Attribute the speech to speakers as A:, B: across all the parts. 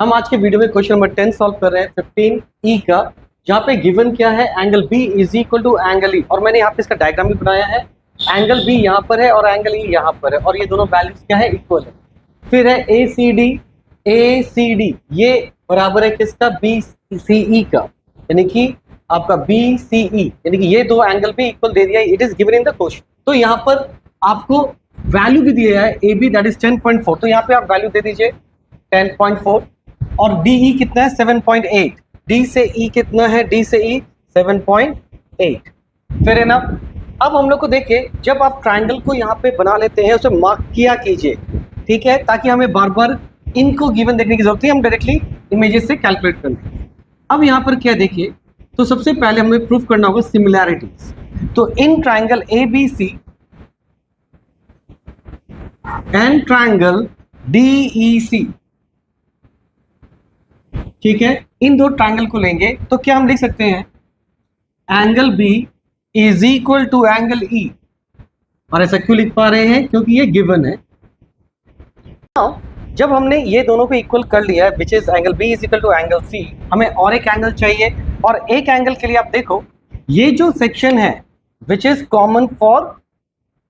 A: हम आज के वीडियो में क्वेश्चन नंबर 10 सॉल्व कर रहे हैं 15E का, जहाँ पे गिवन क्या है angle B is equal to angle E। और मैंने यहाँ पे इसका डायग्राम भी बनाया है। एंगल B यहाँ पर है और एंगल E यहाँ पर है और ये दोनों वैल्यूज क्या है, इक्वल है। फिर है ACD ये बराबर है किसका, BCE का, यानी कि आपका BCE, यानी कि ये दो एंगल भी इक्वल दे दिया है। It is given in the question. तो यहाँ पर आपको वैल्यू भी दिया है AB दैट इज 10.4, तो यहाँ पे आप वैल्यू दे दीजिए 10.4 और DE कितना है 7.8। D से E कितना है, D से E 7.8। फिर है ना, अब हम लोग को देखिए, जब आप ट्रायंगल को यहाँ पे बना लेते हैं उसे मार्क किया कीजिए, ठीक है, ताकि हमें बार बार इनको गिवन देखने की जरूरत है, हम डायरेक्टली इमेजेस से कैलकुलेट कर लें। अब यहाँ पर क्या देखिए, तो सबसे पहले हमें प्रूफ करना होगा सिमिलैरिटीज। तो in triangle ABC and triangle DEC, ठीक है, इन दो ट्रायंगल को लेंगे तो क्या हम लिख सकते हैं, angle B is equal to angle E। और ऐसा क्यों लिख पा रहे हैं, क्योंकि ये गिवन है। जब हमने ये दोनों को इक्वल कर लिया है, which is angle B is equal to angle C, हमें और एक एंगल चाहिए। और एक एंगल के लिए आप देखो, ये जो सेक्शन है which is common for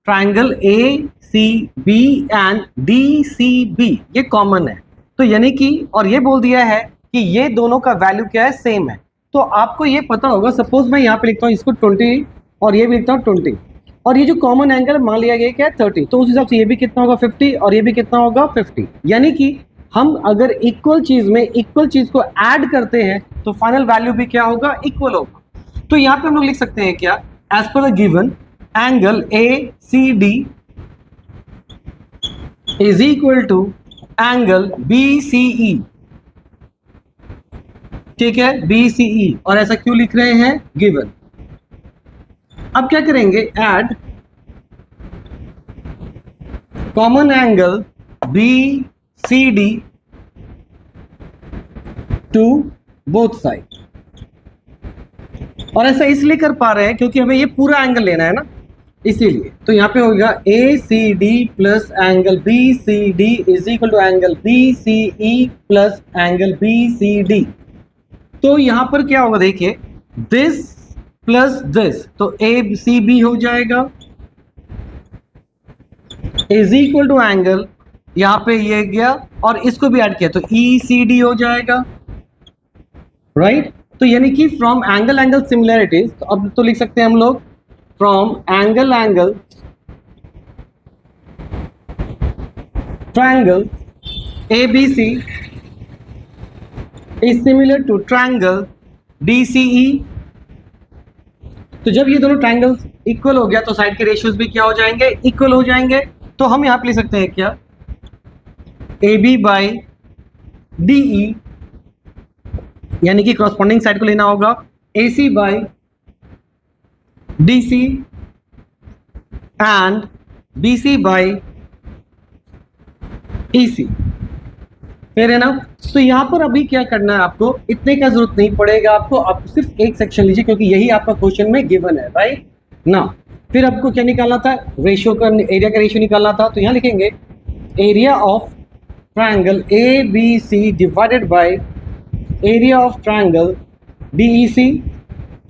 A: triangle ACB and DCB, ये कॉमन है। तो यानी कि, और ये बोल दिया है कि ये दोनों का वैल्यू क्या है, सेम है। तो आपको ये पता होगा, सपोज मैं यहाँ पे लिखता हूँ इसको 20 और ये भी लिखता हूँ 20, और ये जो कॉमन एंगल मान लिया गया क्या है 30, तो उस हिसाब से ये भी कितना होगा 50 और ये भी कितना होगा 50। यानी कि हम अगर इक्वल चीज में इक्वल चीज को ऐड करते हैं तो फाइनल वैल्यू भी क्या होगा, इक्वल होगा। तो यहाँ पे हम लोग लिख सकते हैं क्या, as per the given angle ACD is equal to angle BCE, ठीक है, BCE। और ऐसा क्यों लिख रहे हैं, गिवन। अब क्या करेंगे, add common angle BCD to both side. और ऐसा इसलिए कर पा रहे हैं क्योंकि हमें ये पूरा एंगल लेना है ना, इसीलिए। तो यहाँ पे होगा ACD plus angle BCD is equal to angle BCE plus angle BCD। तो यहाँ पर क्या होगा, देखिए, दिस प्लस दिस, तो ACB हो जाएगा इज इक्वल टू एंगल, यहाँ पे ये गया और इसको भी ऐड किया तो ECD हो जाएगा, राइट। तो यानी कि फ्रॉम एंगल एंगल सिमिलैरिटीज, तो अब तो लिख सकते हैं हम लोग from angle angle triangle ABC is similar to triangle DCE। तो जब ये दोनों ट्रायंगल्स इक्वल हो गया तो साइड के रेशियोज भी क्या हो जाएंगे, इक्वल हो जाएंगे। तो हम यहां पे लिख सकते हैं क्या, AB बाई DE, यानी कि कॉरस्पॉन्डिंग साइड को लेना होगा AC by DC and BC by EC। फिर है ना, तो यहां पर अभी क्या करना है, आपको इतने का जरूरत नहीं पड़ेगा, आपको आप सिर्फ एक सेक्शन लीजिए क्योंकि यही आपका क्वेश्चन में गिवन है, राइट ना। फिर आपको क्या निकालना था, रेशियो का, एरिया का रेशियो निकालना था। तो यहां लिखेंगे area of triangle ABC divided by area of triangle DEC।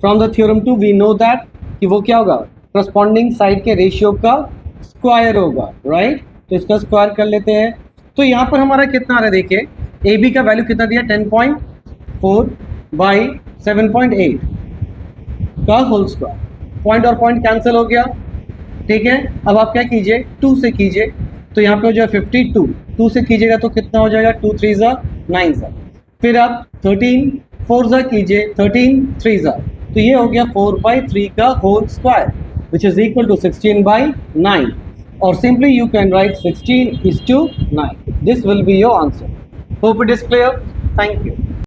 A: From the theorem 2 we know that कि वो क्या होगा, करस्पॉन्डिंग साइड के रेशियो का स्क्वायर होगा, राइट। तो इसका स्क्वायर कर लेते हैं। तो यहाँ पर हमारा कितना आ रहा है, देखिए, AB का वैल्यू कितना दिया 10.4 बाई 7.8 का होल स्क्वायर, पॉइंट और पॉइंट कैंसिल हो गया, ठीक है। अब आप क्या कीजिए, 2 से कीजिए, तो यहाँ पे हो जाएगा 52, 2 से कीजिएगा तो कितना हो जाएगा, 2 3 ज़ा 9 ज़ा। फिर आप 13 4 ज़ा कीजिए, 13 3 ज़ा, तो ये हो गया 4/3 का whole square which is equal to 16/9। or simply you can write 16 is to 9. This will be your answer. Hope it is clear. Thank you.